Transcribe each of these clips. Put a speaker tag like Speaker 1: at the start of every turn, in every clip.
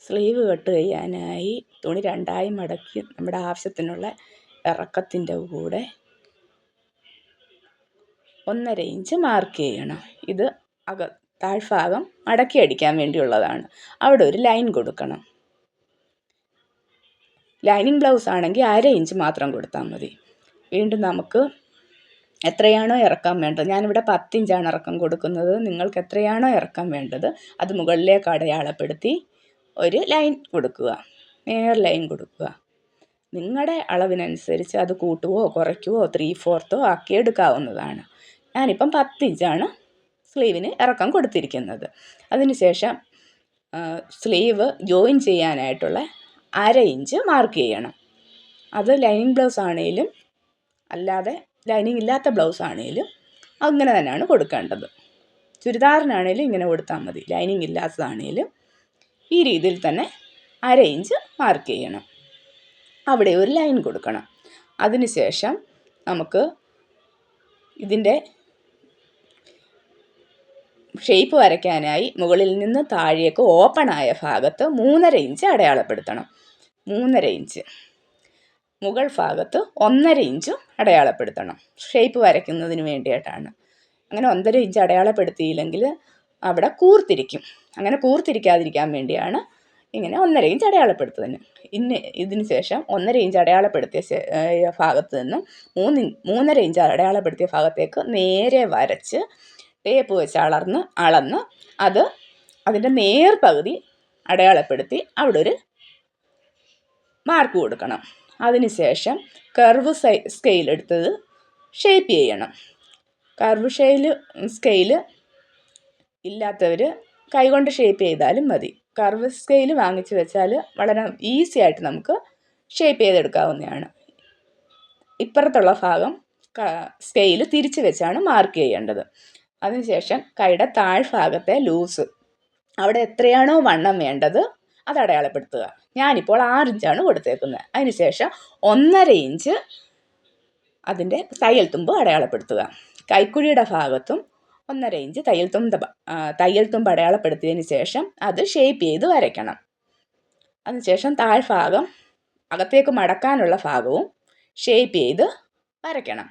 Speaker 1: Sleeve cut ചെയ്യാനായി തുണി രണ്ടായി മടക്കി നമ്മുടെ ആവശ്യത്തിനുള്ള ഇറക്കത്തിൻ്റെ കൂടെ 1.5 ഇഞ്ച് മാർക്ക് ചെയ്യണം. ഇത് താഴ്ഭാഗം മടക്കി അടിക്കാൻ വേണ്ടിയുള്ളതാണ്. അവിടെ ഒരു ലൈൻ കൊടുക്കണം. ലൈനിങ് ബ്ലൗസ് ആണെങ്കിൽ 1/2 ഇഞ്ച് മാത്രം കൊടുത്താൽ മതി. വീണ്ടും നമുക്ക് എത്രയാണോ ഇറക്കം വേണ്ടത്, ഞാനിവിടെ 10 ഇഞ്ചാണ് ഇറക്കം കൊടുക്കുന്നത്. നിങ്ങൾക്ക് എത്രയാണോ ഇറക്കം വേണ്ടത് അത് മുകളിലേക്ക് അടയാളപ്പെടുത്തി ഒരു ലൈൻ കൊടുക്കുക, നേർ ലൈൻ കൊടുക്കുക. നിങ്ങളുടെ അളവിനനുസരിച്ച് അത് കൂട്ടുവോ കുറയ്ക്കുവോ 3/4 ആക്കി എടുക്കാവുന്നതാണ്. ഞാനിപ്പം 10 ഇഞ്ചാണ് സ്ലീവിന് ഇറക്കം കൊടുത്തിരിക്കുന്നത്. അതിനുശേഷം സ്ലീവ് ജോയിൻ ചെയ്യാനായിട്ടുള്ള 1/2 ഇഞ്ച് മാർക്ക് ചെയ്യണം. അത് ലൈനിങ് ബ്ലൗസ് ആണെങ്കിലും അല്ലാതെ ലൈനിങ് ഇല്ലാത്ത ബ്ലൗസ് ആണെങ്കിലും അങ്ങനെ തന്നെയാണ് കൊടുക്കേണ്ടത്. ചുരിദാറിനാണെങ്കിലും ഇങ്ങനെ കൊടുത്താൽ മതി. ലൈനിങ് ഇല്ലാത്തതാണെങ്കിലും ഈ രീതിയിൽ തന്നെ 1/2 ഇഞ്ച് മാർക്ക് ചെയ്യണം. അവിടെ ഒരു ലൈൻ കൊടുക്കണം. അതിനുശേഷം നമുക്ക് ഇതിൻ്റെ ഷേപ്പ് വരയ്ക്കാനായി മുകളിൽ നിന്ന് താഴേക്ക് ഓപ്പണായ ഭാഗത്ത് 3.5 ഇഞ്ച് അടയാളപ്പെടുത്തണം. 3.5 ഇഞ്ച് മുകൾ ഭാഗത്ത് 1.5 ഇഞ്ചും അടയാളപ്പെടുത്തണം. ഷേപ്പ് വരയ്ക്കുന്നതിന് വേണ്ടിയിട്ടാണ്. അങ്ങനെ 1.5 ഇഞ്ച് അടയാളപ്പെടുത്തിയില്ലെങ്കിൽ അവിടെ കൂർത്തിരിക്കും. അങ്ങനെ കൂർത്തിരിക്കാതിരിക്കാൻ വേണ്ടിയാണ് ഇങ്ങനെ 1.5 ഇഞ്ച് അടയാളപ്പെടുത്തുന്നത്. ഇതിന് ശേഷം 1.5 ഇഞ്ച് അടയാളപ്പെടുത്തിയ ഭാഗത്ത് നിന്നും 3.5 ഇഞ്ച് അടയാളപ്പെടുത്തിയ ഭാഗത്തേക്ക് നേരെ വരച്ച് ടേപ്പ് വെച്ച് അളന്ന് അതിൻ്റെ നേർപകുതി അടയാളപ്പെടുത്തി അവിടെ ഒരു മാർക്ക് കൊടുക്കണം. അതിനുശേഷം കർവ് സ്കെയിൽ എടുത്തത് ഷേപ്പ് ചെയ്യണം. കർവ് സ്കെയിൽ ഇല്ലാത്തവർ കൈകൊണ്ട് ഷേപ്പ് ചെയ്താലും മതി. കർവ് സ്കെയിൽ വാങ്ങിച്ച് വെച്ചാൽ വളരെ ഈസി ആയിട്ട് നമുക്ക് ഷേപ്പ് ചെയ്തെടുക്കാവുന്നതാണ്. ഇപ്പുറത്തുള്ള ഭാഗം സ്കെയിൽ തിരിച്ച് വെച്ചാണ് മാർക്ക് ചെയ്യേണ്ടത്. അതിനുശേഷം കൈയുടെ താഴ്ഭാഗത്തെ ലൂസ്, അവിടെ എത്രയാണോ വണ്ണം വേണ്ടത് അത് അടയാളപ്പെടുത്തുക. ഞാനിപ്പോൾ 6 ഇഞ്ചാണ് കൊടുത്തേക്കുന്നത്. അതിനുശേഷം 1.5 ഇഞ്ച് അതിൻ്റെ തയ്യൽ തുമ്പ് അടയാളപ്പെടുത്തുക. കൈക്കുഴിയുടെ ഭാഗത്തും 1.5 ഇഞ്ച് തയ്യൽ തുമ്പ് അടയാളപ്പെടുത്തിയതിന് ശേഷം അത് ഷേപ്പ് ചെയ്ത് വരയ്ക്കണം. അതിനുശേഷം താഴ്ഭാഗം അകത്തേക്ക് മടക്കാനുള്ള ഭാഗവും ഷേപ്പ് ചെയ്ത് വരയ്ക്കണം.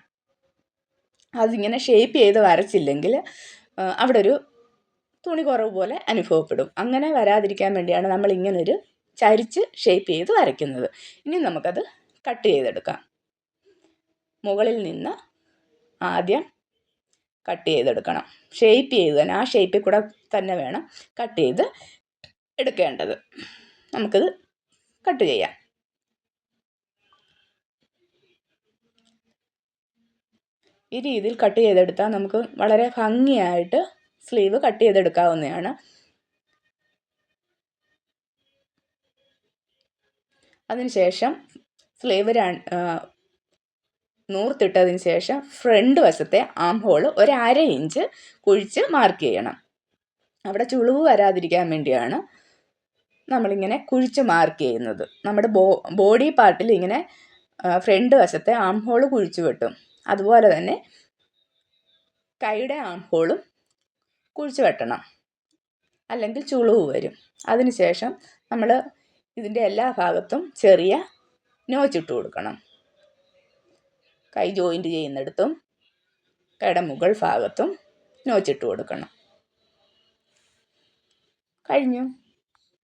Speaker 1: അതിങ്ങനെ ഷേപ്പ് ചെയ്ത് വരച്ചില്ലെങ്കിൽ അവിടെ ഒരു തുണി കുറവ് പോലെ അനുഭവപ്പെടും. അങ്ങനെ വരാതിരിക്കാൻ വേണ്ടിയാണ് നമ്മൾ ഇങ്ങനൊരു ചരിച്ച് ഷേപ്പ് ചെയ്ത് വരയ്ക്കുന്നത്. ഇനി നമുക്കത് കട്ട് ചെയ്തെടുക്കാം. മുകളിൽ നിന്ന് ആദ്യം കട്ട് ചെയ്തെടുക്കണം. ഷേപ്പ് ചെയ്ത് തന്നെ, ആ ഷേപ്പിൽ കൂടെ തന്നെ വേണം കട്ട് ചെയ്ത് എടുക്കേണ്ടത്. നമുക്കത് കട്ട് ചെയ്യാം. ഈ രീതിയിൽ കട്ട് ചെയ്തെടുത്താൽ നമുക്ക് വളരെ ഭംഗിയായിട്ട് സ്ലീവ് കട്ട് ചെയ്തെടുക്കാവുന്നതാണ്. അതിനുശേഷം സ്ലീവ് നൂർത്തിട്ടതിന് ശേഷം ഫ്രണ്ട് വശത്തെ ആം ഹോൾ 1/2 ഇഞ്ച് കുഴിച്ച് മാർക്ക് ചെയ്യണം. അവിടെ ചുളിവ് വരാതിരിക്കാൻ വേണ്ടിയാണ് നമ്മളിങ്ങനെ കുഴിച്ച് മാർക്ക് ചെയ്യുന്നത്. നമ്മുടെ ബോഡി പാർട്ടിൽ ഇങ്ങനെ ഫ്രണ്ട് വശത്തെ ആം ഹോൾ കുഴിച്ച് വെട്ടും. അതുപോലെ തന്നെ കൈയുടെ ആം ഹോളും കുഴിച്ച് വെട്ടണം, അല്ലെങ്കിൽ ചുളിവ് വരും. അതിനുശേഷം നമ്മൾ ഇതിൻ്റെ എല്ലാ ഭാഗത്തും ചെറിയ നോച്ചിട്ട് കൊടുക്കണം. കൈ ജോയിൻറ്റ് ചെയ്യുന്നിടത്തും കൈയുടെ മുകൾ ഭാഗത്തും നോച്ചിട്ട് കൊടുക്കണം. കഴിഞ്ഞു.